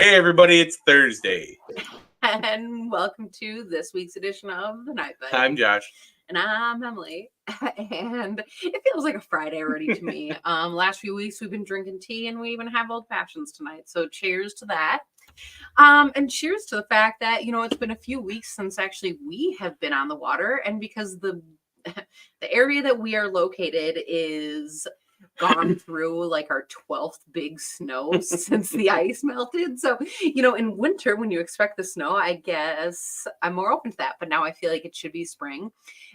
Hey, everybody, it's Thursday. And welcome to this week's edition of The Night Bite. I'm Josh. And I'm Emily. And it feels like a Friday already to me. Last few weeks we've been drinking tea and we even have old fashions tonight. So cheers to that. And cheers to the fact that, it's been a few weeks since actually we have been on the water. And because the area that we are located is gone through like our 12th big snow since the ice melted. So, in winter, when you expect the snow, I guess I'm more open to that. But now I feel like it should be spring.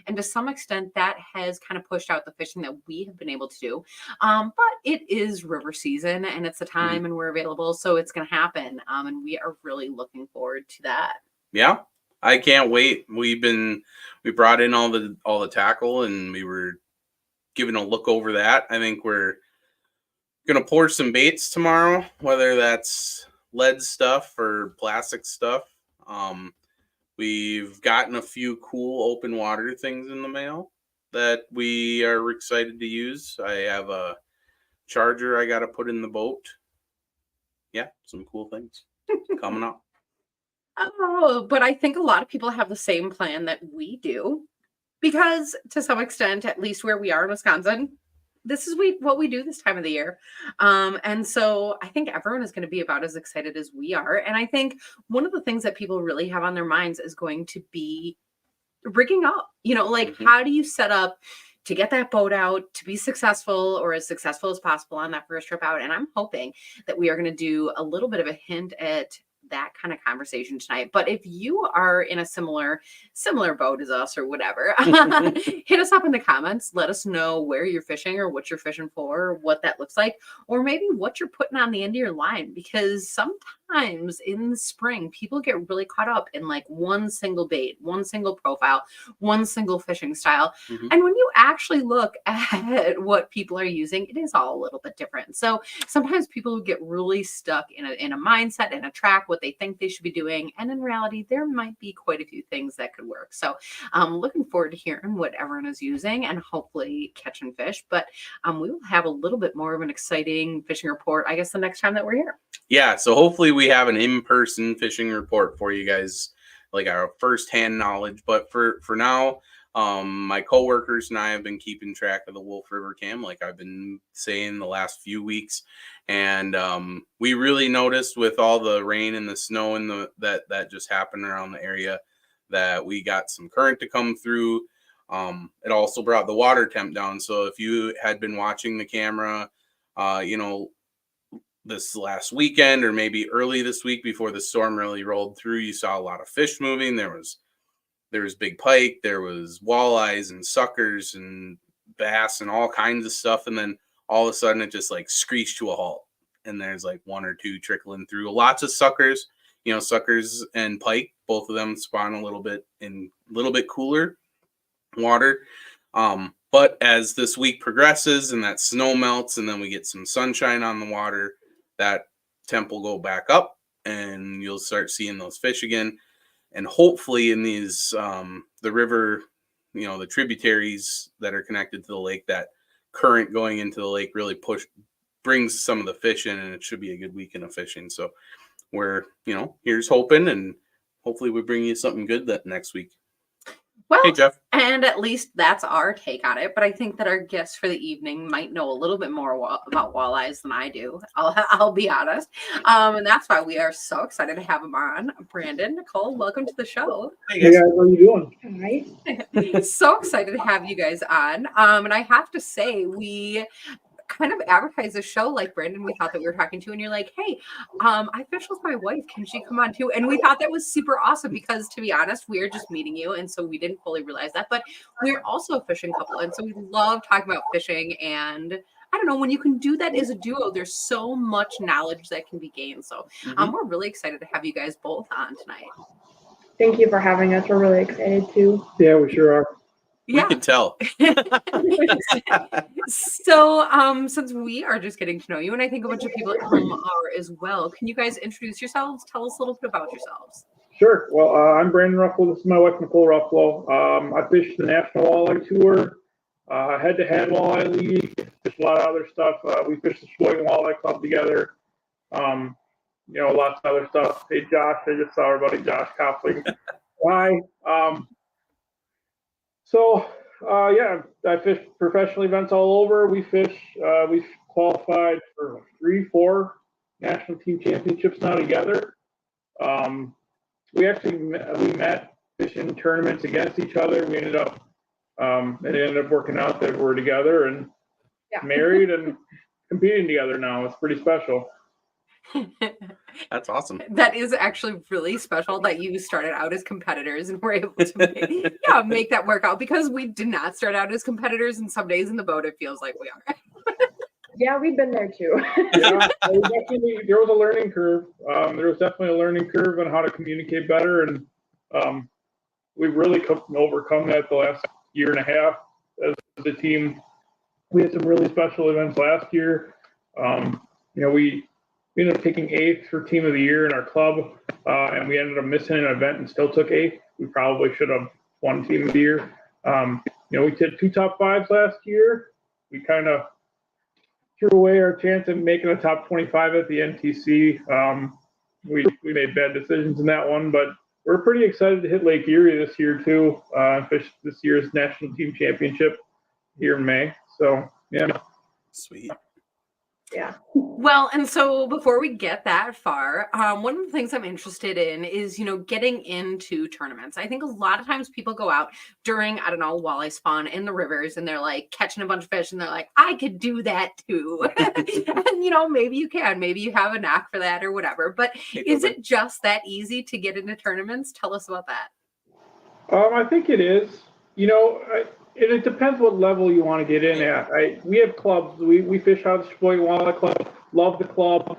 And to some extent, that has kind of pushed out the fishing that we have been able to do. But it is river season and it's the time and we're available. So it's going to happen. And we are really looking forward to that. Yeah, I can't wait. We brought in all the tackle and we were giving a look over that. I think we're gonna pour some baits tomorrow, whether that's lead stuff or plastic stuff. We've gotten a few cool open water things in the mail that we are excited to use. I have a charger I got to put in the boat. Yeah, some cool things coming up. Oh, but I think a lot of people have the same plan that we do. Because to some extent, at least where we are in Wisconsin, this is what we do this time of the year. And so I think everyone is going to be about as excited as we are. And I think one of the things that people really have on their minds is going to be rigging up. How do you set up to get that boat out, to be successful or as successful as possible on that first trip out? And I'm hoping that we are going to do a little bit of a hint at that kind of conversation tonight. But if you are in a similar boat as us or whatever, hit us up in the comments. Let us know where you're fishing or what you're fishing for, or what that looks like, or maybe what you're putting on the end of your line. Because sometimes in the spring, people get really caught up in like one single bait, one single profile, one single fishing style. Mm-hmm. And when you actually look at what people are using, it is all a little bit different. So sometimes people get really stuck in a mindset and a track, what they think they should be doing. And in reality, there might be quite a few things that could work. So I'm looking forward to hearing what everyone is using and hopefully catching fish. But we will have a little bit more of an exciting fishing report, I guess, the next time that we're here. Yeah, so hopefully we have an in-person fishing report for you guys, like our first-hand knowledge. But for now, my coworkers and I have been keeping track of the Wolf River Cam, like I've been saying the last few weeks. And we really noticed with all the rain and the snow and that just happened around the area that we got some current to come through. It also brought the water temp down. So if you had been watching the camera, this last weekend or maybe early this week before the storm really rolled through, you saw a lot of fish moving. There was big pike, there was walleyes and suckers and bass and all kinds of stuff. And then all of a sudden it just like screeched to a halt. And there's like one or two trickling through. Lots of suckers, suckers and pike, both of them spawn a little bit cooler water. But as this week progresses and that snow melts and then we get some sunshine on the water, that temp will go back up and you'll start seeing those fish again. And hopefully in these, the river, the tributaries that are connected to the lake, that current going into the lake really brings some of the fish in, and it should be a good weekend of fishing. So we're, here's hoping, and hopefully we bring you something good that next week. Well, hey, Jeff. And at least that's our take on it. But I think that our guests for the evening might know a little bit more about walleyes than I do. I'll be honest. And that's why we are so excited to have them on. Brandon, Nicole, welcome to the show. Hey guys, how are you doing? Hi. So excited to have you guys on. And I have to say, we kind of advertise the show like Brandon we thought that we were talking to, and you're like, hey, I fish with my wife, can she come on too? And we thought that was super awesome because, to be honest, we are just meeting you, and so we didn't fully realize that, but we're also a fishing couple, and so we love talking about fishing. And I don't know, when you can do that as a duo, there's so much knowledge that can be gained. So we're really excited to have you guys both on tonight. Thank you for having us. We're really excited too. Yeah, we sure are. Yeah. We can tell. So, since we are just getting to know you, and I think a bunch of people at home are as well, can you guys introduce yourselves? Tell us a little bit about yourselves. Sure. Well, I'm Brandon Ruffolo. This is my wife, Nicole Ruffolo. I fish the National Walleye Tour, head-to-head walleye league, fish a lot of other stuff. We fish the Sheboygan Walleye Club together. lots of other stuff. Hey, Josh, I just saw our buddy Josh Coupling. Hi. Yeah, I fish professional events all over. We've qualified for 3, 4 national team championships now together. We met fishing tournaments against each other. It ended up working out that we're together and married and competing together now. It's pretty special. That's awesome. That is actually really special that you started out as competitors and were able to make that work out, because we did not start out as competitors, and some days in the boat it feels like we are. Yeah, we've been there too. Yeah, there was a learning curve. There was definitely a learning curve on how to communicate better, and we've really overcome that the last year and a half as a team. We had some really special events last year. We ended up taking 8th for team of the year in our club, and we ended up missing an event and still took 8th. We probably should have won team of the year. We did 2 top 5s last year. We kind of threw away our chance of making a top 25 at the NTC. We made bad decisions in that one, but we're pretty excited to hit Lake Erie this year too. Fish this year's national team championship here in May. So yeah, Sweet. Yeah. Well, and so before we get that far, one of the things I'm interested in is, getting into tournaments. I think a lot of times people go out during, I don't know, walleye spawn in the rivers, and they're like catching a bunch of fish, and they're like, I could do that too. And, maybe you can, maybe you have a knack for that or whatever, but is it just that easy to get into tournaments? Tell us about that. I think it is. It depends what level you want to get in at. We have clubs. We fish out of the Sheboygan Walleye Club. Love the club.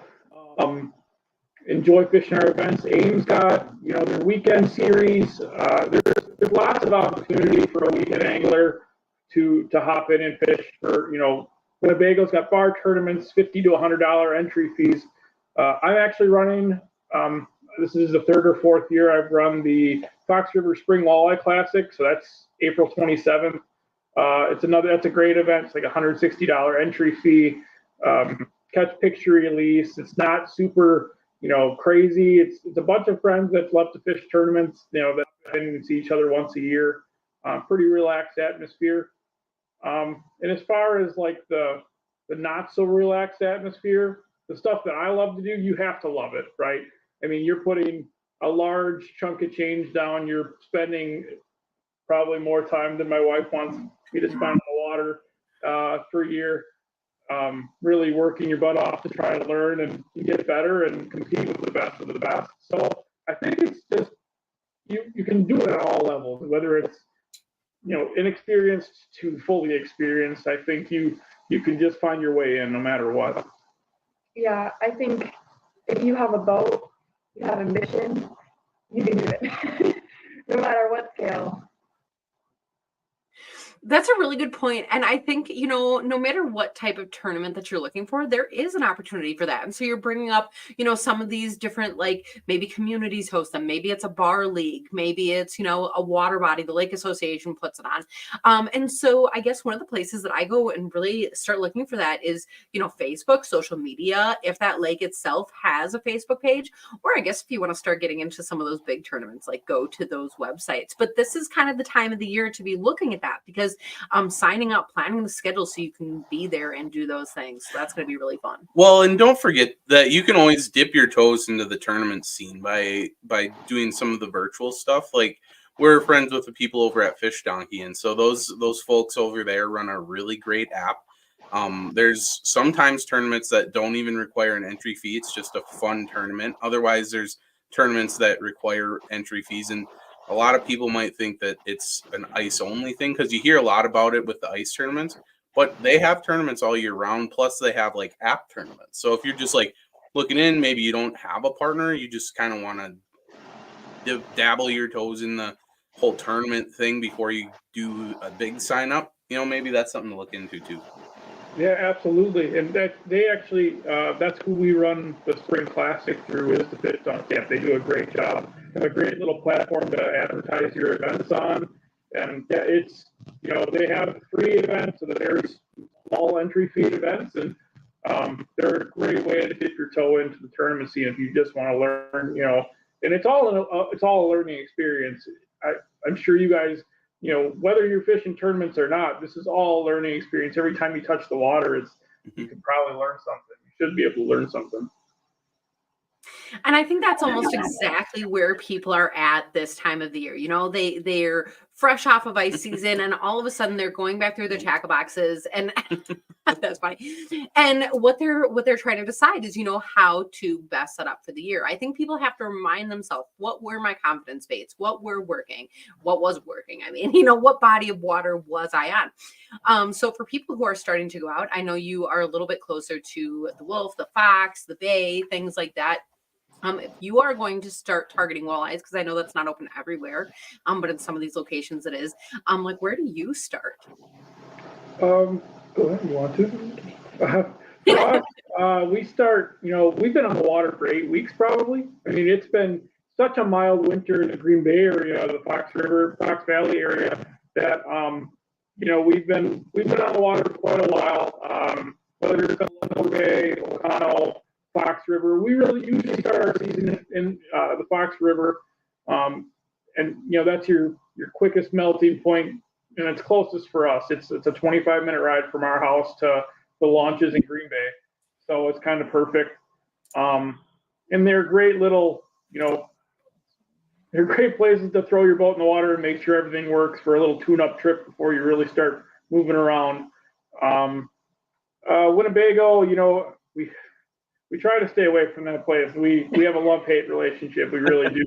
Enjoy fishing our events. AIM's got their weekend series. There's lots of opportunity for a weekend angler to hop in and fish. For Winnebago's got bar tournaments, $50 to $100 entry fees. I'm actually running. This is the 3rd or 4th year I've run the Fox River Spring Walleye Classic, so that's April 27th. That's a great event. It's like $160 entry fee. Catch picture release. It's not super, crazy. It's a bunch of friends that love to fish tournaments. That and see each other once a year. Pretty relaxed atmosphere. And as far as like the not so relaxed atmosphere, the stuff that I love to do, you have to love it, right? I mean, you're putting a large chunk of change down. You're spending probably more time than my wife wants me to spend on the water for a year. Really working your butt off to try to learn and get better and compete with the best of the best. So I think it's just you can do it at all levels, whether it's inexperienced to fully experienced. I think you can just find your way in no matter what. Yeah, I think if you have a boat, you have ambition, you can do it, no matter what scale. That's a really good point. And I think, no matter what type of tournament that you're looking for, there is an opportunity for that. And so you're bringing up, some of these different, like maybe communities host them. Maybe it's a bar league. Maybe it's, a water body. The Lake Association puts it on. And so I guess one of the places that I go and really start looking for that is, Facebook, social media, if that lake itself has a Facebook page, or I guess if you want to start getting into some of those big tournaments, like go to those websites. But this is kind of the time of the year to be looking at that, because signing up, planning the schedule so you can be there and do those things. So that's going to be really fun. Well, and don't forget that you can always dip your toes into the tournament scene by doing some of the virtual stuff. Like we're friends with the people over at Fish Donkey, and so those folks over there run a really great app. There's sometimes tournaments that don't even require an entry fee. It's just a fun tournament. Otherwise, there's tournaments that require entry fees, and a lot of people might think that it's an ice only thing because you hear a lot about it with the ice tournaments, but they have tournaments all year round. Plus they have like app tournaments. So if you're just like looking in, maybe you don't have a partner, you just kind of want to dabble your toes in the whole tournament thing before you do a big sign up, maybe that's something to look into too. Yeah, absolutely. And they actually, that's who we run the Spring Classic through, is the Fish Donkey app. They do a great job. They have a great little platform to advertise your events on. And yeah, it's, they have free events and very small entry fee events. And They're a great way to dip your toe into the tournament scene if you just want to learn, and it's all a learning experience. I'm sure you guys, whether you're fishing tournaments or not, this is all a learning experience. Every time you touch the water, you can probably learn something. You should be able to learn something. And I think that's almost exactly where people are at this time of the year. They're fresh off of ice season, and all of a sudden they're going back through their tackle boxes, and that's funny. And what they're trying to decide is, how to best set up for the year. I think people have to remind themselves, what were my confidence baits? What were working? What was working? I mean, what body of water was I on? So for people who are starting to go out, I know you are a little bit closer to the wolf, the fox, the bay, things like that. If you are going to start targeting walleyes, because I know that's not open everywhere, but in some of these locations it is, where do you start? Go ahead, you want to? We start, we've been on the water for 8 weeks probably. I mean, it's been such a mild winter in the Green Bay area, the Fox Valley area, that, we've been on the water for quite a while. Whether it's Illinois Bay, Ocano, Fox River, we really usually start our season in the Fox River, and that's your quickest melting point, and it's closest for us. It's a 25-minute ride from our house to the launches in Green Bay, so it's kind of perfect. And they're great little, they're great places to throw your boat in the water and make sure everything works for a little tune-up trip before you really start moving around. Winnebago, we try to stay away from that place. We have a love-hate relationship. We really do.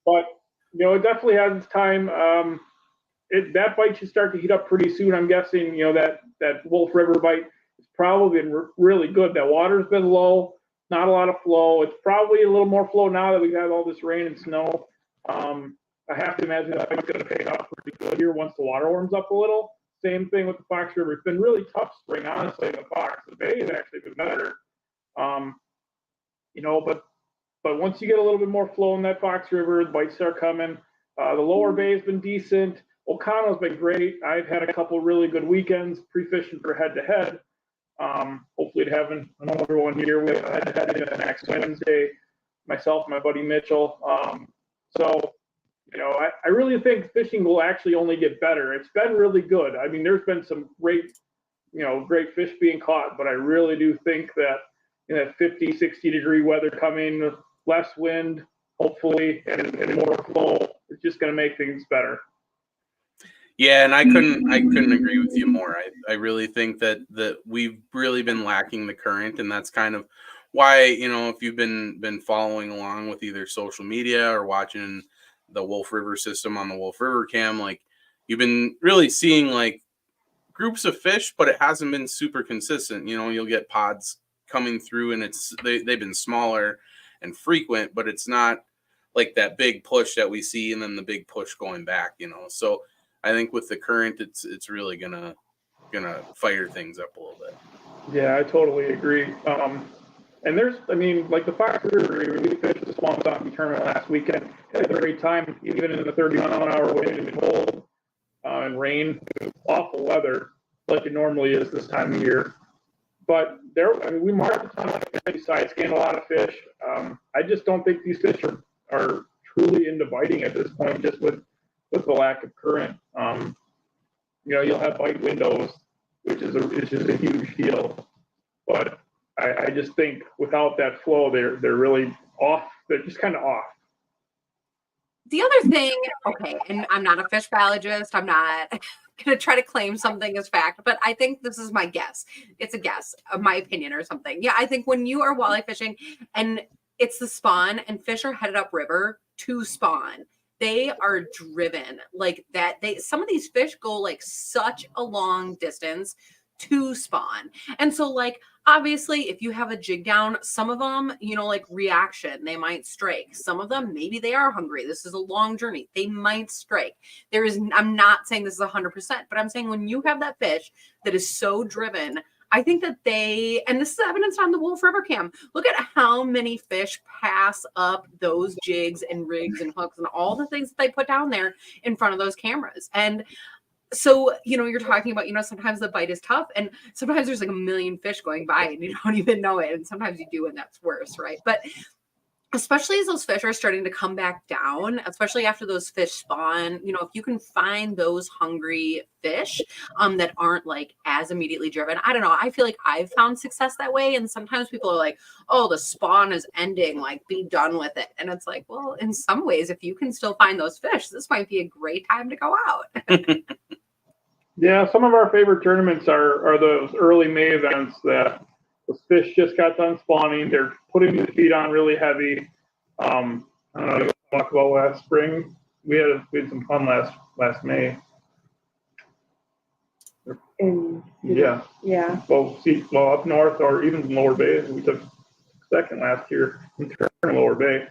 But, it definitely has its time. That bite should start to heat up pretty soon. I'm guessing, that Wolf River bite has probably been really good. That water's been low, not a lot of flow. It's probably a little more flow now that we've had all this rain and snow. I have to imagine that bite's going to pay off pretty good here once the water warms up a little. Same thing with the Fox River. It's been really tough spring, honestly, in the Fox. The Bay has actually been better. But once you get a little bit more flow in that Fox River, the bites start coming. The lower bay has been decent. Ocano's been great. I've had a couple really good weekends pre-fishing for head-to-head. Hopefully to have another one here. We have a head-to-head next Wednesday, myself and my buddy Mitchell. I really think fishing will actually only get better. It's been really good. I mean, there's been some great fish being caught, but I really do think that in that 50, 60 degree weather coming, less wind, hopefully, and more flow, it's just going to make things better. Yeah, and I couldn't agree with you more. I really think that we've really been lacking the current, and that's kind of why, if you've been following along with either social media or watching the Wolf River system on the Wolf River Cam, like, you've been really seeing like groups of fish, but it hasn't been super consistent. You'll get pods coming through, and they've been smaller and frequent, but it's not like that big push that we see and then the big push going back. So I think with the current, it's really gonna fire things up a little bit. Yeah, I totally agree. And like the Fox River, we fished the Swamp Donkey tournament last weekend. Had a great time, even in the 30-mile-an-hour wind and cold and rain. It was awful weather, like it normally is this time of year. But we marked a ton of fish, side scanned a lot of fish. I just don't think these fish are truly into biting at this point, just with the lack of current. You'll have bite windows, which is a huge deal. But I just think without that flow, they're really off. They're just kind of off. The other thing, okay, and I'm not a fish biologist. I'm not going to try to claim something as fact, but I think this is my guess. It's a guess, my opinion or something. Yeah, I think when you are walleye fishing and it's the spawn and fish are headed upriver to spawn, they are driven like that. Some of these fish go like such a long distance to spawn. And so like, obviously, if you have a jig down, some of them, like reaction, they might strike. Some of them, maybe they are hungry. This is a long journey. They might strike. I'm not saying this is 100%, but I'm saying when you have that fish that is so driven, I think that and this is evidence on the Wolf River Cam. Look at how many fish pass up those jigs and rigs and hooks and all the things that they put down there in front of those cameras. And so, you're talking about, sometimes the bite is tough, and sometimes there's like a million fish going by and you don't even know it. And sometimes you do, and that's worse, right? But especially as those fish are starting to come back down, especially after those fish spawn, if you can find those hungry fish that aren't like as immediately driven. I don't know. I feel like I've found success that way. And sometimes people are like, oh, the spawn is ending, like be done with it. And it's like, well, in some ways, if you can still find those fish, this might be a great time to go out. Yeah, some of our favorite tournaments are those early May events that the fish just got done spawning. They're putting the feed on really heavy. I don't know. You talk about last spring. We had some fun last May. Yeah. Well, up north or even Lower Bay, we took second last year in Lower Bay.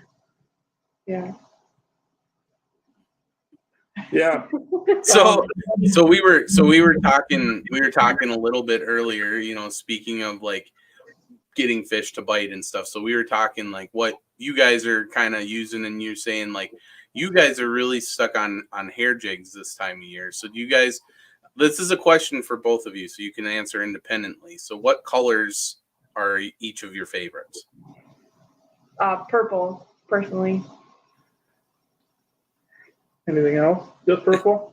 Yeah. Yeah. So we were talking a little bit earlier, speaking of like getting fish to bite and stuff. So we were talking like what you guys are kind of using, and you're saying like you guys are really stuck on hair jigs this time of year. So do you guys, this is a question for both of you, so you can answer independently. So what colors are each of your favorites? Purple, personally. Anything else? Just purple?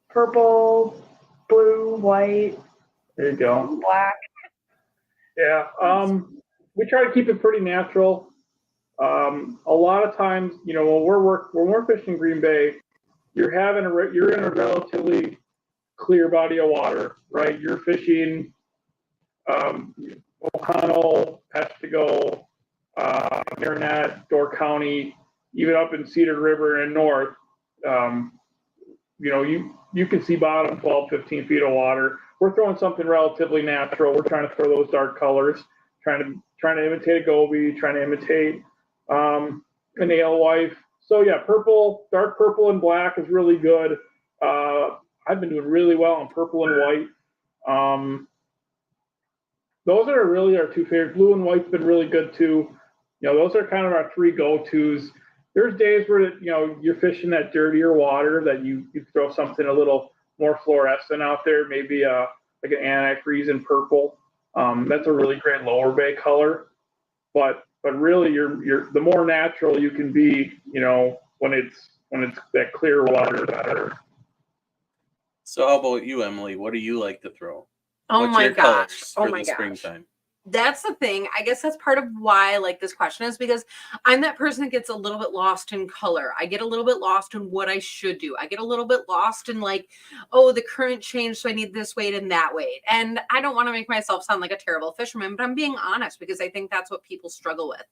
Purple, blue, white. There you go. Black. Yeah. We try to keep it pretty natural. A lot of times, when we're fishing Green Bay, you're in a relatively clear body of water, right? You're fishing O'Connell, Peshtigo, Marinette, Door County, even up in Cedar River and north. You can see bottom 12, 15 feet of water. We're throwing something relatively natural. We're trying to throw those dark colors, trying to imitate a goby, trying to imitate an alewife. So yeah, dark purple and black is really good. I've been doing really well on purple and white. Those are really our two favorites. Blue and white's been really good too. Those are kind of our three go-tos. There's days where you're fishing that dirtier water that you throw something a little more fluorescent out there, maybe like an antifreeze in purple. That's a really great Lower Bay color. But really, you're the more natural you can be, when it's that clear water, better. So how about you, Emily? What do you like to throw? Oh What's my your gosh. colors Oh for my the gosh. springtime? That's the thing. I guess that's part of why I like this question, is because I'm that person that gets a little bit lost in color. I get a little bit lost in what I should do. I get a little bit lost in like, oh, the current changed, so I need this weight and that weight. And I don't want to make myself sound like a terrible fisherman, but I'm being honest because I think that's what people struggle with.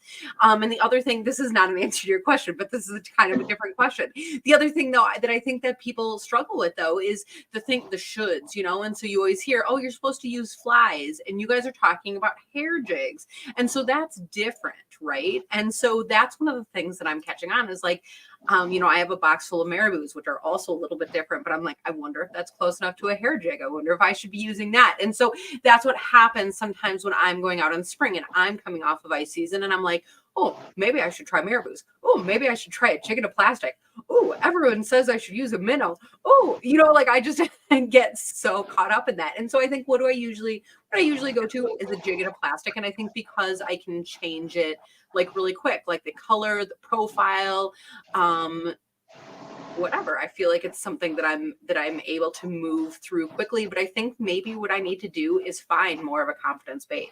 And the other thing, this is not an answer to your question, but this is kind of a different question. The other thing though that I think that people struggle with though is the shoulds, and so you always hear, oh, you're supposed to use flies, and you guys are talking about hair jigs. And so that's different, right? And so that's one of the things that I'm catching on is like, I have a box full of marabous, which are also a little bit different, but I'm like, I wonder if that's close enough to a hair jig. I wonder if I should be using that. And so that's what happens sometimes when I'm going out in spring and I'm coming off of ice season and I'm like, oh, maybe I should try marabous. Oh, maybe I should try a jig of plastic. Oh, everyone says I should use a minnow. Oh, like I just get so caught up in that. And so I think what I usually go to is a jig of plastic. And I think because I can change it like really quick, like the color, the profile, whatever. I feel like it's something that I'm able to move through quickly. But I think maybe what I need to do is find more of a confidence bait.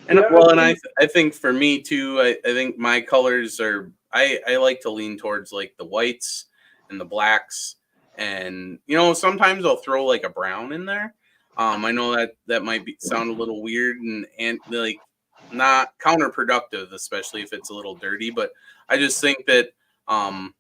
And I think for me too, I think my colors are, I like to lean towards like the whites and the blacks, and sometimes I'll throw like a brown in there. I know that might sound a little weird and like not counterproductive, especially if it's a little dirty, but I just think that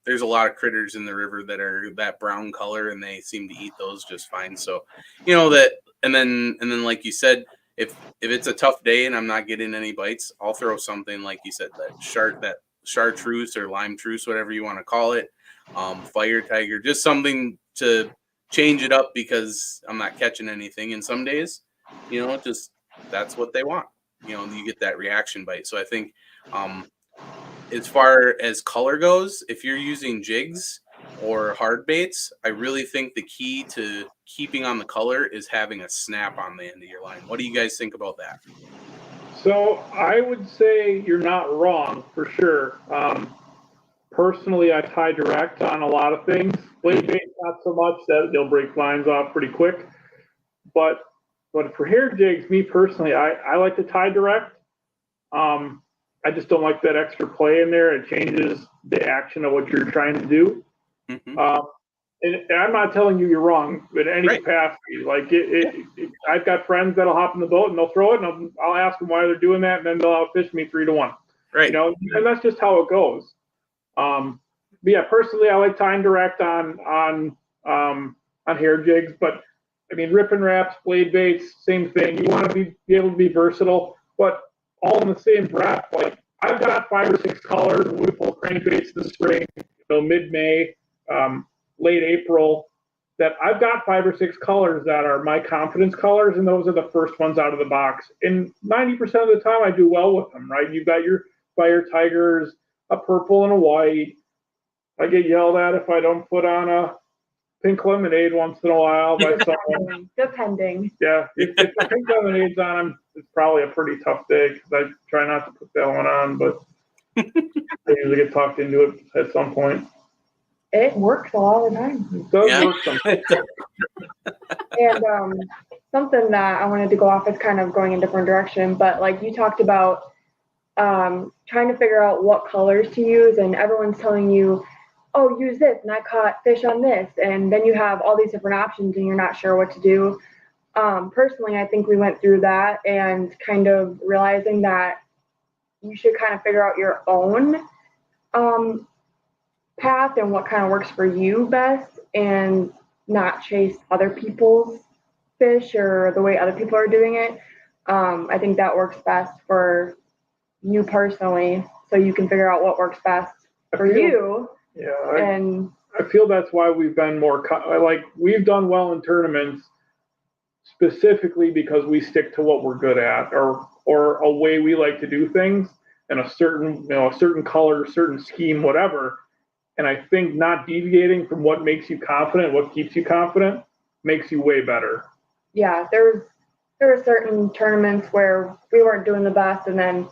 there's a lot of critters in the river that are that brown color, and they seem to eat those just fine. So that, and then like you said, if it's a tough day and I'm not getting any bites, I'll throw something like you said, that chartreuse or lime truce, whatever you want to call it, fire tiger, just something to change it up because I'm not catching anything. And some days, just that's what they want. You get that reaction bite. So I think as far as color goes, if you're using jigs or hard baits, I really think the key to keeping on the color is having a snap on the end of your line. What do you guys think about that? So I would say you're not wrong for sure. Personally, I tie direct on a lot of things. Blade bait, not so much, that they'll break lines off pretty quick. But for hair jigs, me personally, I like to tie direct. I just don't like that extra play in there. It changes the action of what you're trying to do. Mm-hmm. And I'm not telling you you're wrong in any capacity. Like I've got friends that'll hop in the boat and they'll throw it, and I'll ask them why they're doing that, and then they'll outfish me 3-1. Right. You know, and that's just how it goes. But yeah, personally, I like tying direct on hair jigs. But I mean, rip and wraps, blade baits, same thing. You want to be able to be versatile, but all in the same breath. Like I've got 5 or 6 colors of Ruffolo crankbaits this spring, mid-May, late April, that I've got 5 or 6 colors that are my confidence colors, and those are the first ones out of the box. And 90% of the time, I do well with them, right? You've got your fire tigers, a purple and a white. I get yelled at if I don't put on a pink lemonade once in a while by someone. Depending. Yeah, if the pink lemonade's on them, it's probably a pretty tough day because I try not to put that one on, but I usually get talked into it at some point. It works a lot of the time. It does work sometimes. And something that I wanted to go off is kind of going in a different direction, but like you talked about trying to figure out what colors to use, and everyone's telling you, oh, use this, and I caught fish on this, and then you have all these different options and you're not sure what to do. Personally, I think we went through that and kind of realizing that you should kind of figure out your own path and what kind of works for you best, and not chase other people's fish or the way other people are doing it. I think that works best for you personally, so you can figure out what works best for you. Yeah, I feel that's why we've been more like we've done well in tournaments specifically because we stick to what we're good at, or a way we like to do things, and a certain color, certain scheme, whatever. And I think not deviating from what makes you confident, what keeps you confident, makes you way better. Yeah, there were certain tournaments where we weren't doing the best, and then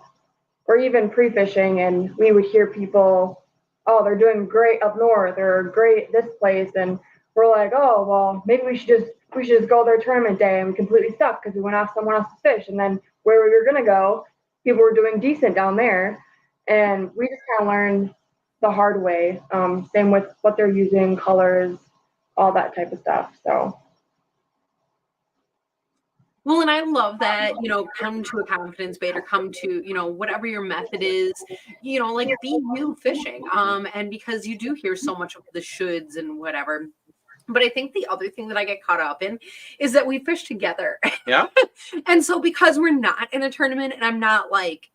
or even pre-fishing, and we would hear people, oh, they're doing great up north, or great this place, and we're like, oh, well, maybe we should just go their tournament day, and we completely suck because we went off someone else's fish, and then where we were gonna go, people were doing decent down there, and we just kind of learned the hard way. Same with what they're using, colors, all that type of stuff. So. Well, and I love that, come to a confidence bait or come to, whatever your method is, like be you fishing. And because you do hear so much of the shoulds and whatever. But I think the other thing that I get caught up in is that we fish together. Yeah. And so because we're not in a tournament and I'm not like,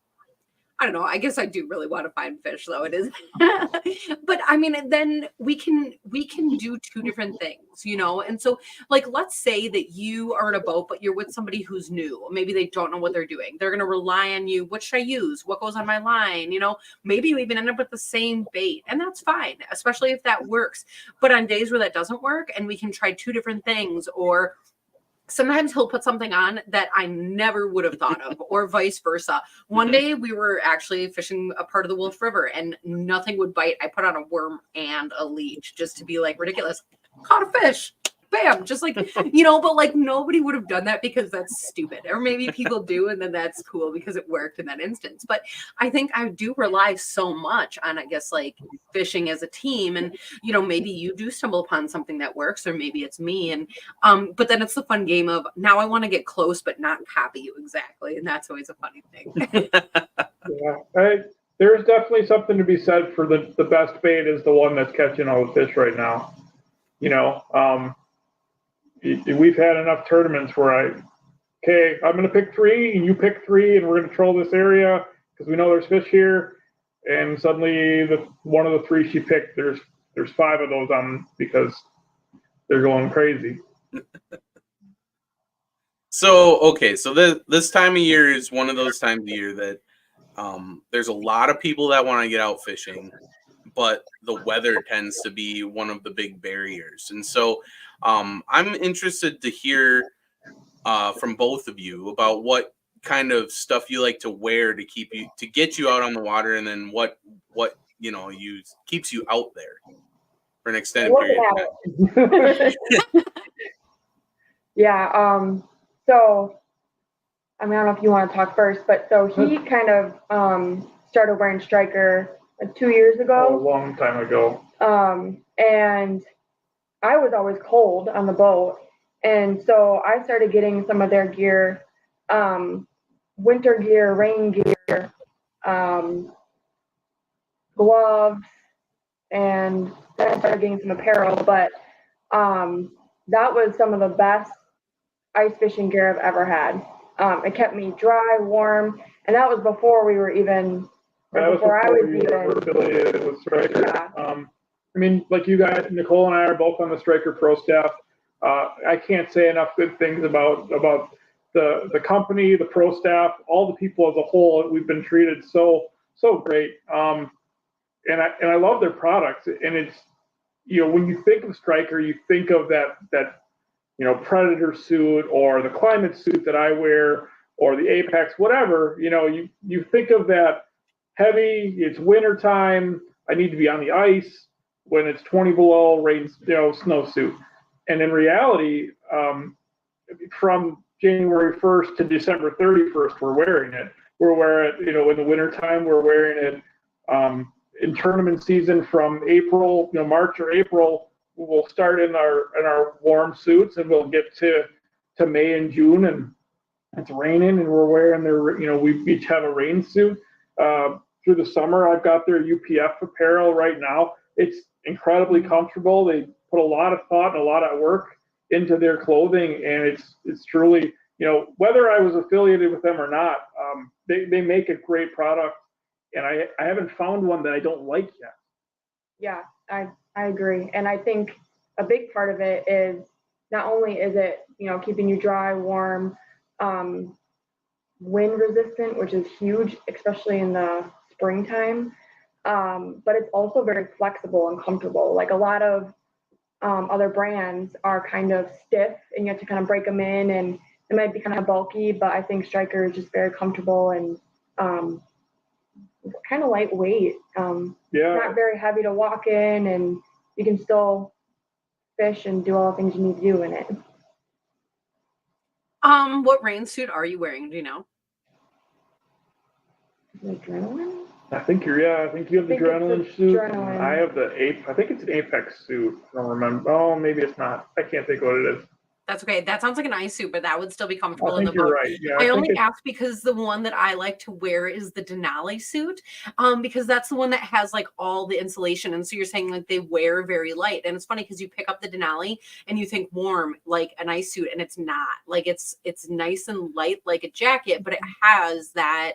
I don't know, I guess I do really want to find fish though. It is. But I mean, then we can do 2 different things, And so like, let's say that you are in a boat, but you're with somebody who's new. Maybe they don't know what they're doing. They're going to rely on you. What should I use? What goes on my line? Maybe you even end up with the same bait, and that's fine, especially if that works. But on days where that doesn't work and we can try 2 different things, or sometimes he'll put something on that I never would have thought of, or vice versa. One day we were actually fishing a part of the Wolf River and nothing would bite. I put on a worm and a leech just to be like ridiculous. Caught a fish. Bam. Just like, but like nobody would have done that because that's stupid. Or maybe people do, and then that's cool because it worked in that instance. But I think I do rely so much on, I guess, like fishing as a team. And, maybe you do stumble upon something that works, or maybe it's me. And, but then it's the fun game of now I want to get close, but not copy you exactly. And that's always a funny thing. Yeah. There's definitely something to be said for the best bait is the one that's catching all the fish right now. We've had enough tournaments where I'm going to pick 3 and you pick 3 and we're going to troll this area because we know there's fish here. And suddenly one of the 3 she picked, there's 5 of those on because they're going crazy. So, okay. So this time of year is one of those times of year that There's a lot of people that want to get out fishing, but the weather tends to be one of the big barriers. And so I'm interested to hear from both of you about what kind of stuff you like to wear to get you out on the water, and then what keeps you out there for an extended period of time. Yeah. So, I mean, I don't know if you want to talk first, but so he kind of started wearing Striker like 2 years ago. A long time ago. And I was always cold on the boat. And so I started getting some of their gear, winter gear, rain gear, gloves, and then I started getting some apparel. But that was some of the best ice fishing gear I've ever had. It kept me dry, warm, and that was before we were even, before I was even affiliated with Striker. Yeah. I mean, like you guys, Nicole and I are both on the Striker Pro staff. I can't say enough good things about the company, the pro staff, all the people as a whole. We've been treated so great, and I love their products. And it's, when you think of Striker, you think of that Predator suit or the climate suit that I wear or the Apex, whatever. You think of that heavy. It's winter time. I need to be on the ice when it's 20 below, rain, snowsuit. And in reality, from January 1st to December 31st, we're wearing it. We're wearing it, in the wintertime, we're wearing it in tournament season from April, March or April. We'll start in our warm suits, and we'll get to May and June, and it's raining, and we're wearing we each have a rain suit. Through the summer, I've got their UPF apparel right now. It's incredibly comfortable. They put a lot of thought and a lot of work into their clothing, and it's truly, whether I was affiliated with them or not, they make a great product, and I haven't found one that I don't like yet. Yeah, I agree. And I think a big part of it is not only is it, keeping you dry, warm, wind resistant, which is huge, especially in the springtime, but it's also very flexible and comfortable. Like a lot of other brands are kind of stiff, and you have to kind of break them in, and it might be kind of bulky, but I think Striker is just very comfortable and kind of lightweight. Not very heavy to walk in, and you can still fish and do all the things you need to do in it. What rain suit are you wearing? Do you know? Adrenaline? I think you have the adrenaline suit. Adrenaline. I have I think it's an Apex suit. I don't remember. Oh, maybe it's not. I can't think what it is. That's okay. That sounds like an ice suit, but that would still be comfortable I in the think you're boat. right. Yeah, I only ask because the one that I like to wear is the Denali suit, because that's the one that has like all the insulation. And so you're saying like they wear very light, and it's funny because you pick up the Denali and you think warm like an ice suit, and it's not. Like it's nice and light like a jacket, but it has that.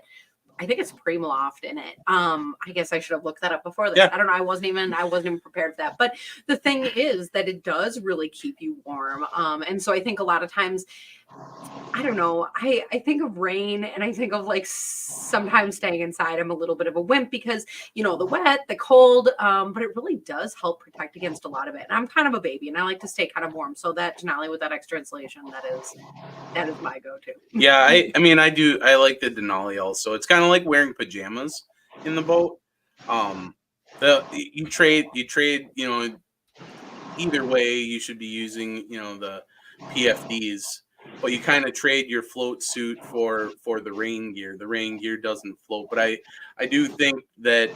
I think it's Primaloft in it. I guess I should have looked that up before this. Yeah. I don't know. I wasn't even prepared for that. But the thing is that it does really keep you warm. And so I think a lot of times, I don't know, I think of rain and I think of like sometimes staying inside. I'm a little bit of a wimp because, the wet, the cold, but it really does help protect against a lot of it. And I'm kind of a baby and I like to stay kind of warm. So that Denali with that extra insulation, that is my go-to. Yeah, I like the Denali also. It's kind of like wearing pajamas in the boat. You trade, either way you should be using, the PFDs, but you kind of trade your float suit for the rain gear. The rain gear doesn't float, but I do think that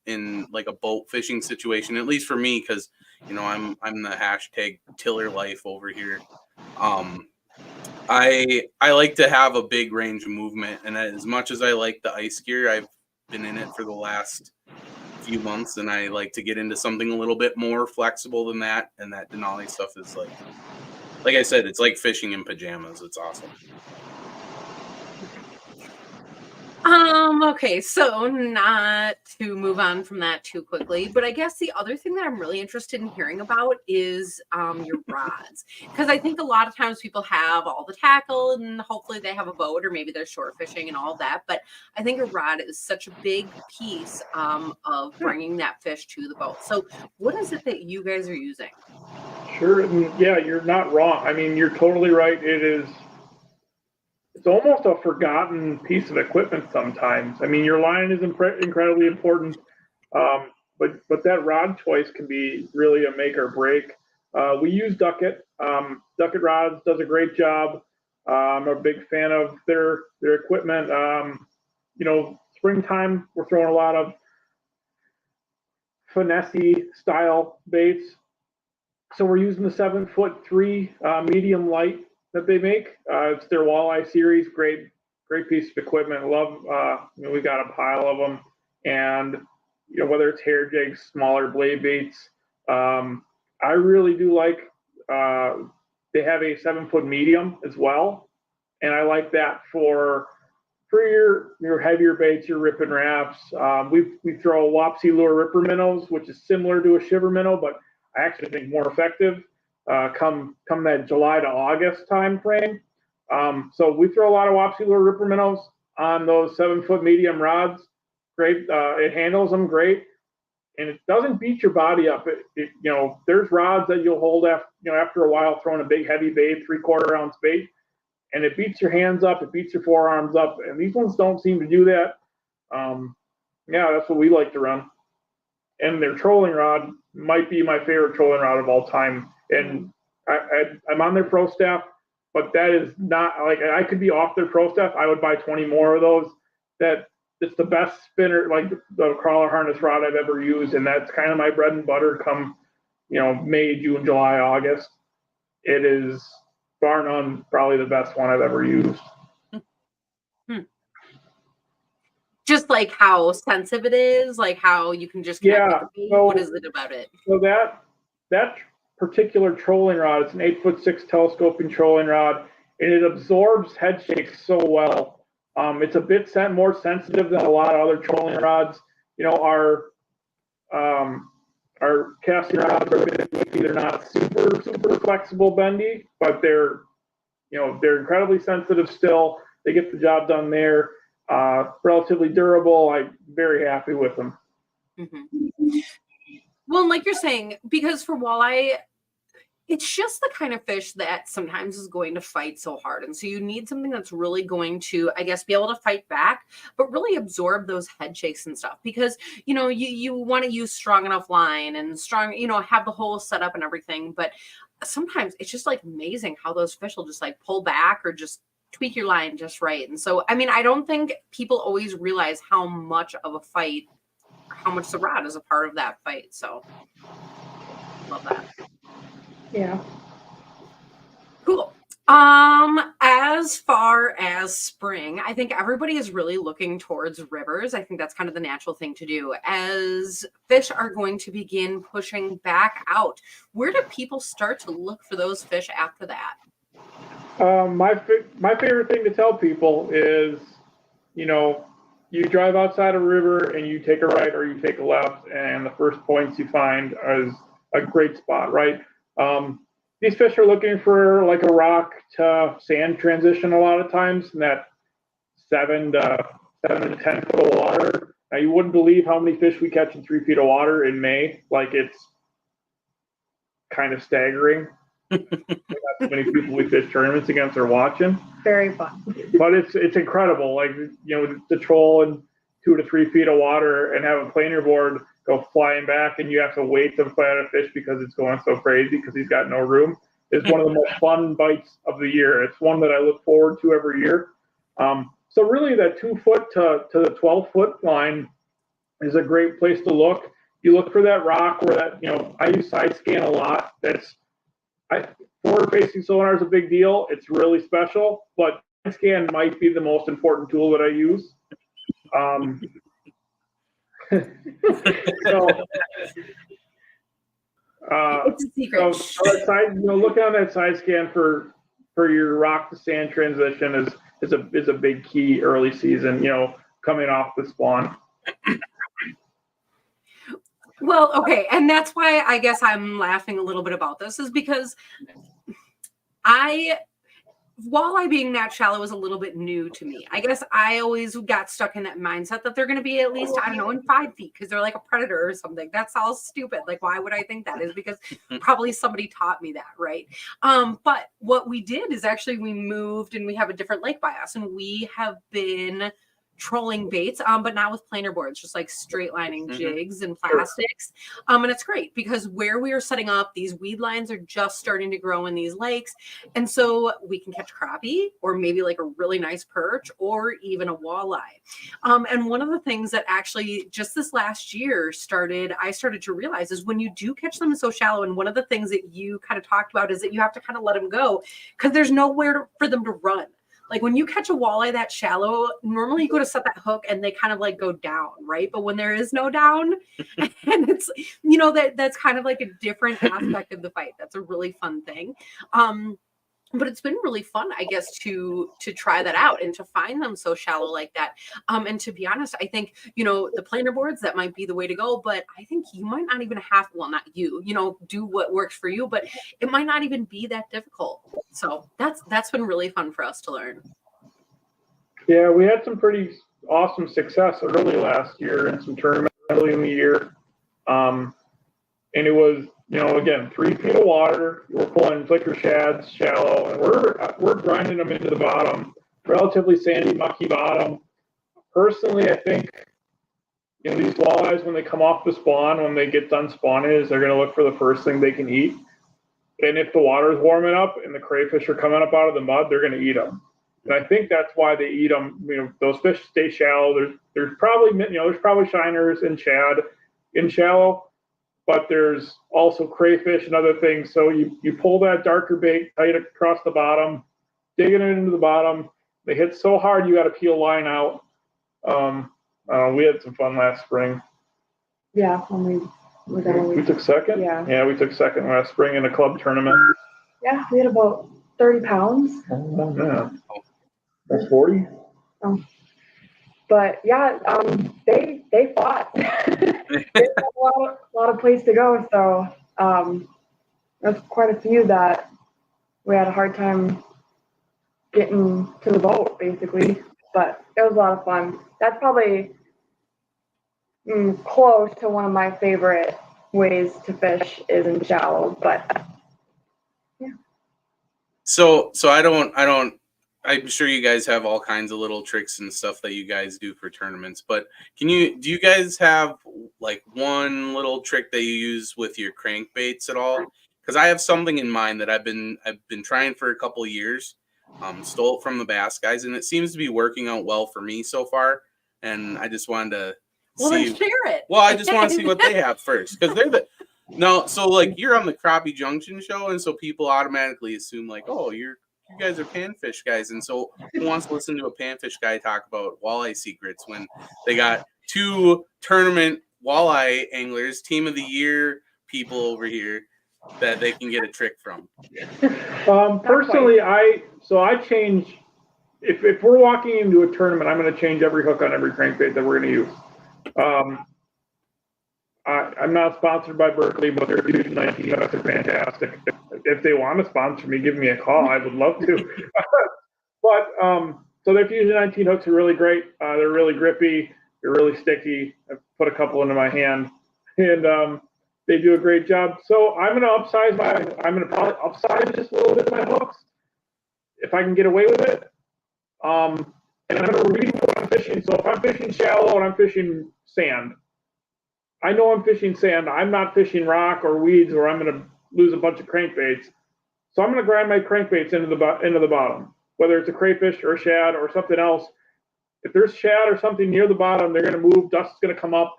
in like a boat fishing situation, at least for me, because I'm the hashtag tiller life over here. I like to have a big range of movement, and as much as I like the ice gear, I've been in it for the last few months, and I like to get into something a little bit more flexible than that. And that Denali stuff is like I said, it's like fishing in pajamas. It's awesome. Okay, so not to move on from that too quickly, but I guess the other thing that I'm really interested in hearing about is your rods. Because I think a lot of times people have all the tackle and hopefully they have a boat or maybe they're shore fishing and all that. But I think a rod is such a big piece of bringing that fish to the boat. So what is it that you guys are using? Sure, and yeah, you're not wrong. I mean, you're totally right. It's almost a forgotten piece of equipment sometimes. I mean, your line is incredibly important, but that rod choice can be really a make or break. We use Duckett. Duckett Rods does a great job. I'm a big fan of their equipment. Springtime we're throwing a lot of finesse style baits, so we're using the 7'3" medium light that they make. It's their walleye series. Great piece of equipment. Love. We got a pile of them, and whether it's hair jigs, smaller blade baits. I really do like. They have a 7-foot medium as well, and I like that for your heavier baits, your rip and wraps. We throw Wapsi lure ripper minnows, which is similar to a shiver minnow, but I actually think more effective come that July to August time frame. So we throw a lot of Wapsi lure ripper minnows on those 7-foot medium rods. Great, it handles them great, and it doesn't beat your body up. There's rods that you'll hold after a while throwing a big heavy bait, 3/4 ounce bait, and it beats your hands up, it beats your forearms up, and these ones don't seem to do that. Yeah, that's what we like to run. And their trolling rod might be my favorite trolling rod of all time. And I'm on their pro staff, but that is not like I could be off their pro staff. I would buy 20 more of those. It's the best spinner, like the crawler harness rod I've ever used, and that's kind of my bread and butter. Come, May, June, July, August. It is bar none probably the best one I've ever used. Just like how sensitive it is, like how you can just connect with the bait. So, what is it about it? So that particular trolling rod, it's an 8'6" telescoping trolling rod, and it absorbs head shakes so well. It's a bit more sensitive than a lot of other trolling rods. Our casting rods are they're not super flexible bendy, but they're incredibly sensitive still. They get the job done there. Relatively durable. I'm very happy with them. Mm-hmm. Well, like you're saying, because for walleye, it's just the kind of fish that sometimes is going to fight so hard. And so you need something that's really going to, I guess, be able to fight back, but really absorb those head shakes and stuff. Because, you want to use strong enough line and strong, have the whole setup and everything. But sometimes it's just like amazing how those fish will just like pull back or just tweak your line just right. And so, I mean, I don't think people always realize how much of a fight, how much the rod is a part of that fight. So love that. Yeah. Cool. As far as spring, I think everybody is really looking towards rivers. I think that's kind of the natural thing to do as fish are going to begin pushing back out. Where do people start to look for those fish after that? My favorite thing to tell people is, you drive outside a river and you take a right or you take a left, and the first points you find is a great spot, right? These fish are looking for like a rock to sand transition a lot of times, in that 7 to 10 foot of water. Now, you wouldn't believe how many fish we catch in 3 feet of water in May. Like, it's kind of staggering. Not so many people we fish tournaments against are watching. Very fun. But it's incredible. Like, to troll in 2 to 3 feet of water and have a planer board go flying back, and you have to wait to fight a fish because it's going so crazy because he's got no room, is one of the most fun bites of the year. It's one that I look forward to every year. So really, that 2 foot to the 12-foot line is a great place to look. You look for that rock where that, I use side scan a lot. Forward-facing sonar is a big deal. It's really special, but side scan might be the most important tool that I use. It's a secret. So looking on that side scan for your rock to sand transition is a big key early season. coming off the spawn. Well, okay, and that's why I guess I'm laughing a little bit about this, is because walleye being that shallow is a little bit new to me. I guess I always got stuck in that mindset that they're going to be at least, I don't know, in 5 feet because they're like a predator or something. That's all stupid. Like, why would I think that? Is because probably somebody taught me that, right? But what we did is actually we moved and we have a different lake by us, and we have been trolling baits, but not with planer boards, just like straight lining jigs and plastics. And it's great because where we are setting up, these weed lines are just starting to grow in these lakes. And so we can catch crappie or maybe like a really nice perch or even a walleye. And one of the things that actually just this last year I started to realize is when you do catch them so shallow, and one of the things that you kind of talked about is that you have to kind of let them go because there's nowhere for them to run. Like when you catch a walleye that shallow, normally you go to set that hook and they kind of like go down, right? But when there is no down, and it's, that's kind of like a different aspect of the fight. That's a really fun thing. But it's been really fun, I guess, to try that out and to find them so shallow like that. And to be honest, I think, the planer boards, that might be the way to go, but I think you might not even have, well, not you, do what works for you, but it might not even be that difficult. So that's been really fun for us to learn. Yeah, we had some pretty awesome success early last year in some tournaments early in the year. And it was, again, 3 feet of water. We're pulling flicker shads shallow, and we're grinding them into the bottom. Relatively sandy, mucky bottom. Personally, I think, these walleyes, when they come off the spawn, when they get done spawning, they're going to look for the first thing they can eat. And if the water is warming up and the crayfish are coming up out of the mud, they're going to eat them. And I think that's why they eat them. Those fish stay shallow. There's probably shiners and shad in shallow. But there's also crayfish and other things. So you pull that darker bait tight across the bottom, digging it into the bottom. They hit so hard you got to peel line out. We had some fun last spring. Yeah, when we took second. Yeah, we took second last spring in a club tournament. Yeah, we had about 30 pounds. Oh man, that's 40. Oh. But yeah, they fought. They had a lot of place to go, so there's quite a few that we had a hard time getting to the boat, basically. But it was a lot of fun. That's probably close to one of my favorite ways to fish is in shallow. But yeah. So I'm sure you guys have all kinds of little tricks and stuff that you guys do for tournaments, but do you guys have like one little trick that you use with your crankbaits at all? Because I have something in mind that I've been trying for a couple of years. Stole it from the bass guys, and it seems to be working out well for me so far. And I just wanted to then share it. Well, I just want to see what they have first, because so like you're on the Crappie Junction show, and so people automatically assume like, oh, you guys are panfish guys, and so who wants to listen to a panfish guy talk about walleye secrets when they got 2 tournament walleye anglers, team of the year people over here that they can get a trick from? Personally, I change if we're walking into a tournament, I'm going to change every hook on every crankbait that we're going to use. I'm not sponsored by Berkeley, but their Fusion 19 hooks are fantastic. If they want to sponsor me, give me a call. I would love to. But so their Fusion 19 hooks are really great. They're really grippy. They're really sticky. I've put a couple into my hand, and they do a great job. So I'm going to probably upsize just a little bit my hooks if I can get away with it. And I'm going to read what I'm fishing. So if I'm fishing shallow and I'm fishing sand, I know I'm fishing sand. I'm not fishing rock or weeds where I'm going to lose a bunch of crankbaits. So I'm going to grind my crankbaits into the bottom, whether it's a crayfish or a shad or something else. If there's shad or something near the bottom, they're going to move. Dust's going to come up.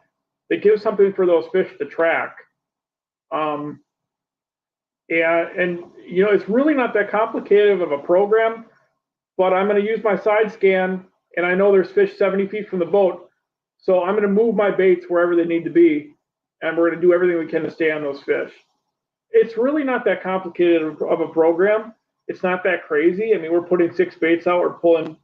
They give something for those fish to track. And it's really not that complicated of a program, but I'm going to use my side scan, and I know there's fish 70 feet from the boat. So I'm going to move my baits wherever they need to be, and we're going to do everything we can to stay on those fish. It's really not that complicated of a program. It's not that crazy. I mean, we're putting 6 baits out. We're pulling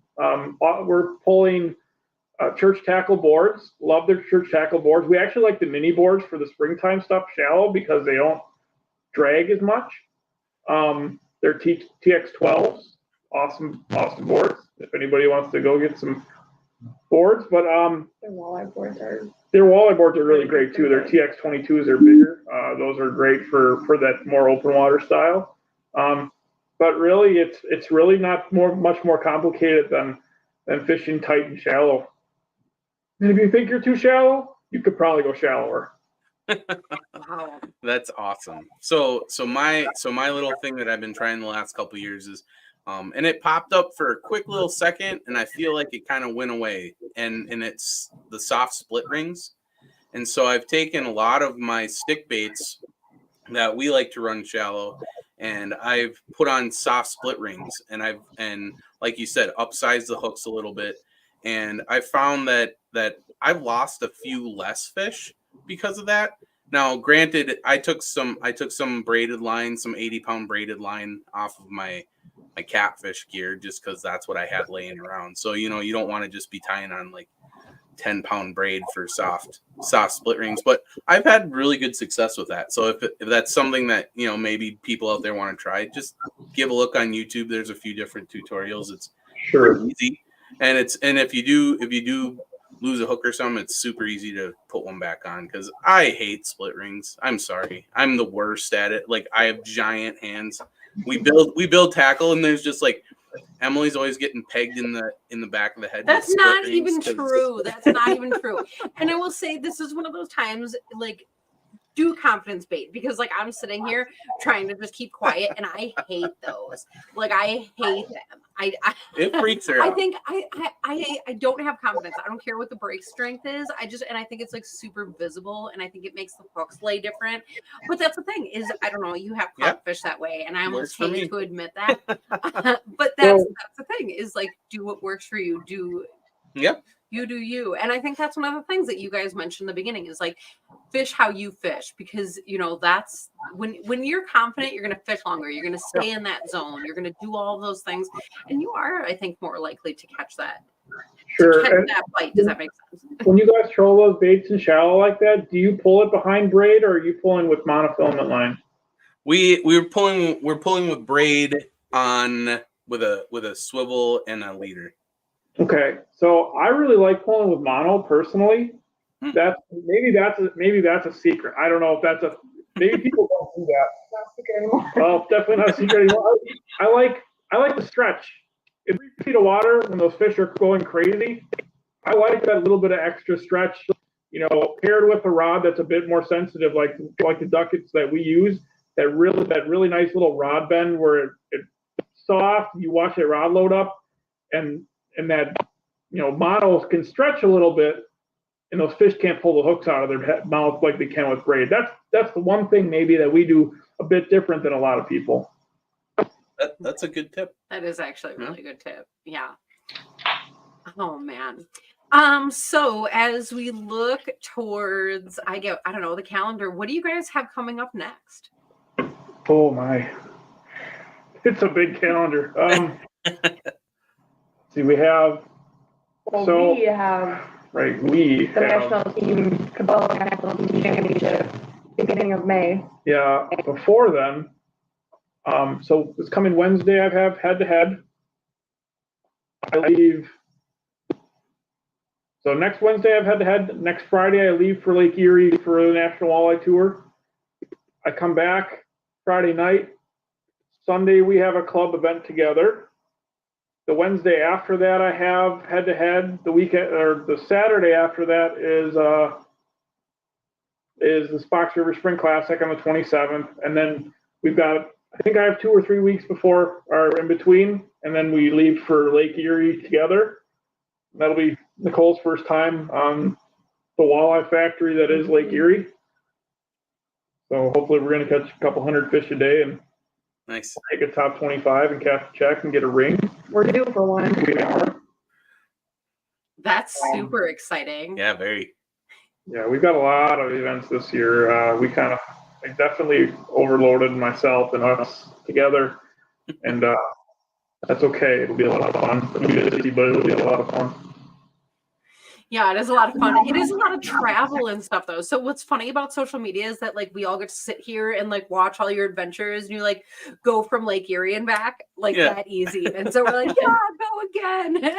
Church tackle boards. Love their church tackle boards. We actually like the mini boards for the springtime stuff shallow because they don't drag as much. Their TX12s, awesome boards. If anybody wants to go get some boards, but Their walleye boards are really great too. Their TX22s are bigger. Those are great for that more open water style. But really, it's really not much more complicated than fishing tight and shallow. And if you think you're too shallow, you could probably go shallower. Wow. That's awesome. So my little thing that I've been trying the last couple of years is, and it popped up for a quick little second, and I feel like it kind of went away. And it's the soft split rings. And so I've taken a lot of my stick baits that we like to run shallow, and I've put on soft split rings, and like you said, upsized the hooks a little bit. And I found that I've lost a few less fish because of that. Now, granted, I took some braided line, some 80-pound braided line off of my catfish gear just because that's what I had laying around. So, you don't want to just be tying on like 10-pound braid for soft split rings, but I've had really good success with that. So if that's something that, maybe people out there want to try, just give a look on YouTube. There's a few different tutorials. It's pretty easy. And if you do lose a hook or something, it's super easy to put one back on, because I hate split rings. I'm sorry. I'm the worst at it. Like, I have giant hands. We build tackle, and there's just like Emily's always getting pegged in the back of the head. That's not even true. That's not even true. And I will say, this is one of those times, like, do confidence bait, because like I'm sitting here trying to just keep quiet, and I hate those. Like, I hate them. It freaks her out. I think I don't have confidence. I don't care what the break strength is. And I think it's like super visible, and I think it makes the hooks lay different. But that's the thing is, I don't know, you have caught fish that way, and I almost hate to admit that. But that's the thing is, like, do what works for you. You do you. And I think that's one of the things that you guys mentioned in the beginning is like, fish how you fish, because that's when you're confident, you're going to fish longer. You're going to stay in that zone. You're going to do all of those things. And you are, I think, more likely to catch that. Sure. That bite. Does that make sense? When you guys troll those baits in shallow like that, do you pull it behind braid, or are you pulling with monofilament line? We're pulling with braid on with a swivel and a leader. Okay, so I really like pulling with mono personally. Maybe that's a secret. I don't know if maybe people don't do that. not secret anymore. Well, definitely not a secret anymore. I like the stretch. In 3 feet of water, when those fish are going crazy, I like that little bit of extra stretch. Paired with a rod that's a bit more sensitive, like the duckets that we use. That really nice little rod bend where it's soft. You watch that rod load up, and that monos can stretch a little bit, and those fish can't pull the hooks out of their mouth like they can with braid. That's the one thing maybe that we do a bit different than a lot of people. That's a good tip. That is actually a really good tip. Yeah. Oh man. So as we look towards, I don't know, the calendar, what do you guys have coming up next? Oh my, it's a big calendar. See, we have. We have the national team Cabela National Team Championship beginning of May. Yeah, before then. So this coming Wednesday, I have head-to-head. I leave. So next Wednesday, I have head-to-head. Next Friday, I leave for Lake Erie for the National Walleye Tour. I come back Friday night. Sunday, we have a club event together. The Wednesday after that, I have head-to-head. The weekend, or the Saturday after that, is the Fox River Spring Classic on the 27th, and then we've got, I think I have 2 or 3 weeks before or in between, and then we leave for Lake Erie together. That'll be Nicole's first time on the walleye factory that is Lake Erie. So hopefully we're going to catch a couple hundred fish a day and nice. Take a top 25 and cash a check and get a ring. We're due for one. We are. That's super exciting. Yeah, very. Yeah, we've got a lot of events this year. I definitely overloaded myself and us together, and that's okay. It'll be a lot of fun. It'll be busy, but it'll be a lot of fun. Yeah, it is a lot of fun. It is a lot of travel and stuff though. So what's funny about social media is that like we all get to sit here and like watch all your adventures and you like go from Lake Erie and back like Yeah. that easy. And so we're like, yeah, go again.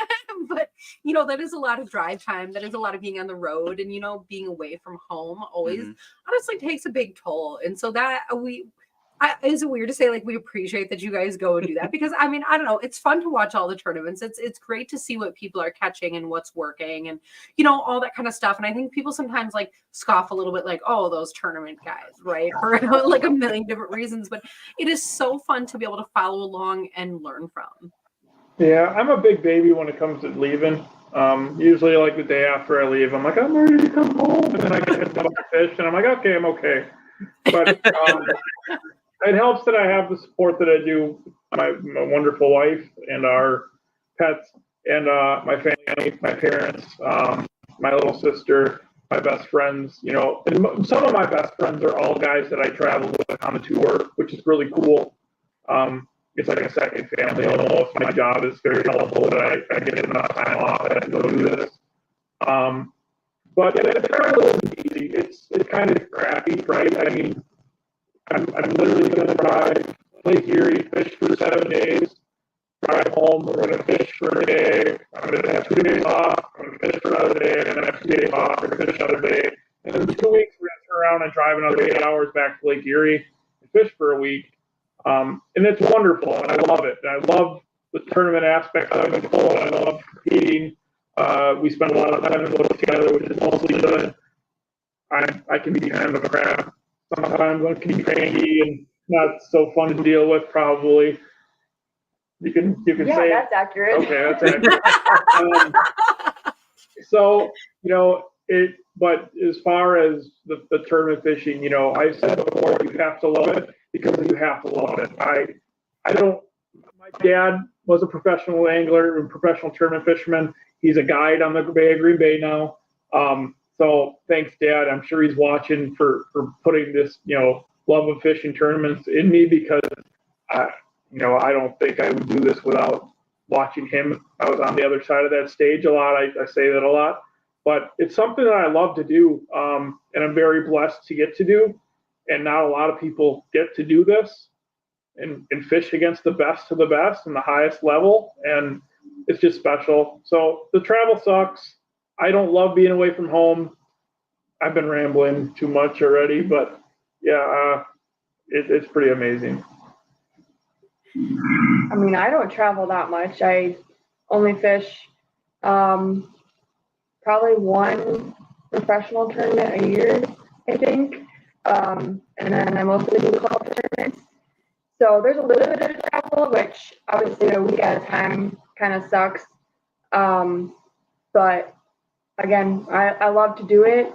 But you know, that is a lot of drive time. That is a lot of being on the road and you know, being away from home always honestly takes a big toll. And so that is it weird to say like we appreciate that you guys go and do that because I mean I don't know, it's fun to watch all the tournaments. It's great to see what people are catching and what's working and you know all that kind of stuff. And I think people sometimes like scoff a little bit like, oh, those tournament guys, right? For like a million different reasons, but it is so fun to be able to follow along and learn from. Yeah, I'm a big baby when it comes to leaving. Usually like the day after I leave, I'm like, I'm ready to come home, and then I get to fish, and I'm like, okay, I'm okay. But it helps that I have the support that I do. My wonderful wife and our pets and my family, my parents, my little sister, my best friends. You know, and some of my best friends are all guys that I travel with on the tour, which is really cool. It's like a second family. Almost my job is very helpful that I get enough time off to go do this. But the travel isn't easy. It's kind of crappy, right? I mean, I'm literally going to drive Lake Erie, fish for 7 days, drive home, we're going to fish for a day, I'm going to have 2 days off, I'm going to fish for another day, and then have 2 days off, I'm going to fish another day. And then in 2 weeks, we're going to turn around and drive another 8 hours back to Lake Erie and fish for a week. And it's wonderful, and I love it. And I love the tournament aspect of it. I love competing. We spend a lot of time in the boat together, which is mostly good. I can be kind of a crab. Sometimes I can be cranky and not so fun to deal with. Probably you can say that's accurate. Okay, that's accurate. So you know it. But as far as the tournament fishing, you know, I said before, you have to love it because you have to love it. I don't. My dad was a professional angler and professional tournament fisherman. He's a guide on the Bay of Green Bay now. So thanks, Dad. I'm sure he's watching for putting this, you know, love of fishing tournaments in me because, you know, I don't think I would do this without watching him. I was on the other side of that stage a lot. I say that a lot, but it's something that I love to do, and I'm very blessed to get to do. And not a lot of people get to do this and fish against the best of the best and the highest level, and it's just special. So the travel sucks. I don't love being away from home. I've been rambling too much already, but yeah, it's pretty amazing. I mean, I don't travel that much. I only fish probably one professional tournament a year, I think. And then I mostly do club tournaments. So there's a little bit of travel, which obviously a week at a time kind of sucks. But again, I love to do it.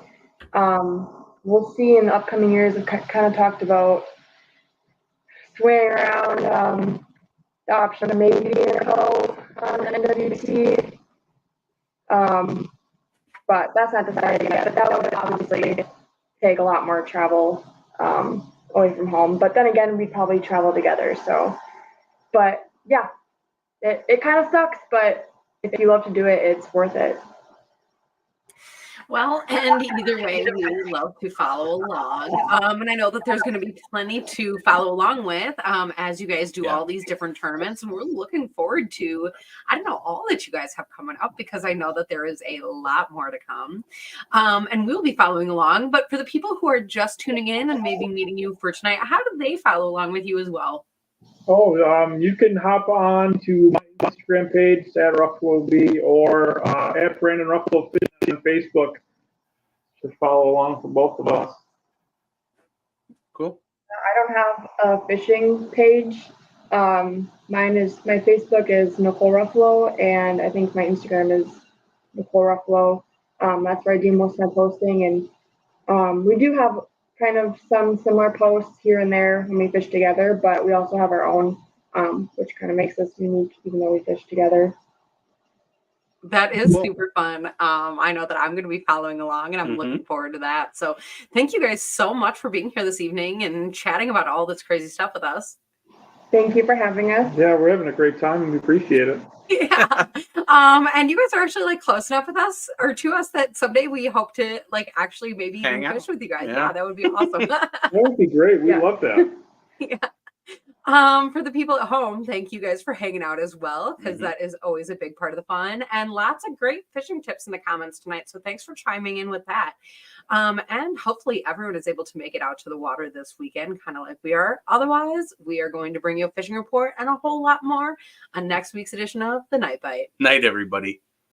We'll see in the upcoming years. I've kind of talked about swaying around the option of maybe being a go on the NWC. But that's not decided yet. But that would obviously take a lot more travel away from home. But then again, we'd probably travel together. So, but yeah, it kind of sucks. But if you love to do it, it's worth it. Well, and either way, we love to follow along. And I know that there's going to be plenty to follow along with as you guys do all these different tournaments. And we're looking forward to, I don't know, all that you guys have coming up because I know that there is a lot more to come. And we'll be following along. But for the people who are just tuning in and maybe meeting you for tonight, how do they follow along with you as well? Oh, you can hop on to my Instagram page at Ruffolo B or at Brandon Ruffolo Fishing on Facebook to follow along for both of us. Cool. I don't have a fishing page. My Facebook is Nicole Ruffolo, and I think my Instagram is Nicole Ruffolo. That's where I do most of my posting, and we do have kind of some similar posts here and there when we fish together, but we also have our own, which kind of makes us unique even though we fish together. That is super fun. I know that I'm going to be following along and I'm looking forward to that. So thank you guys so much for being here this evening and chatting about all this crazy stuff with us. Thank you for having us. Yeah, we're having a great time and we appreciate it. Yeah. And you guys are actually like close enough with us or to us that someday we hope to like actually maybe even Hang fish out. with you guys. Yeah. Yeah, that would be awesome. That would be great. We Yeah. love that. Yeah. For the people at home, thank you guys for hanging out as well, because Mhm. that is always a big part of the fun, and lots of great fishing tips in the comments tonight. So thanks for chiming in with that. And hopefully everyone is able to make it out to the water this weekend, kind of like we are. Otherwise, we are going to bring you a fishing report and a whole lot more on next week's edition of The Night Bite. Night, everybody.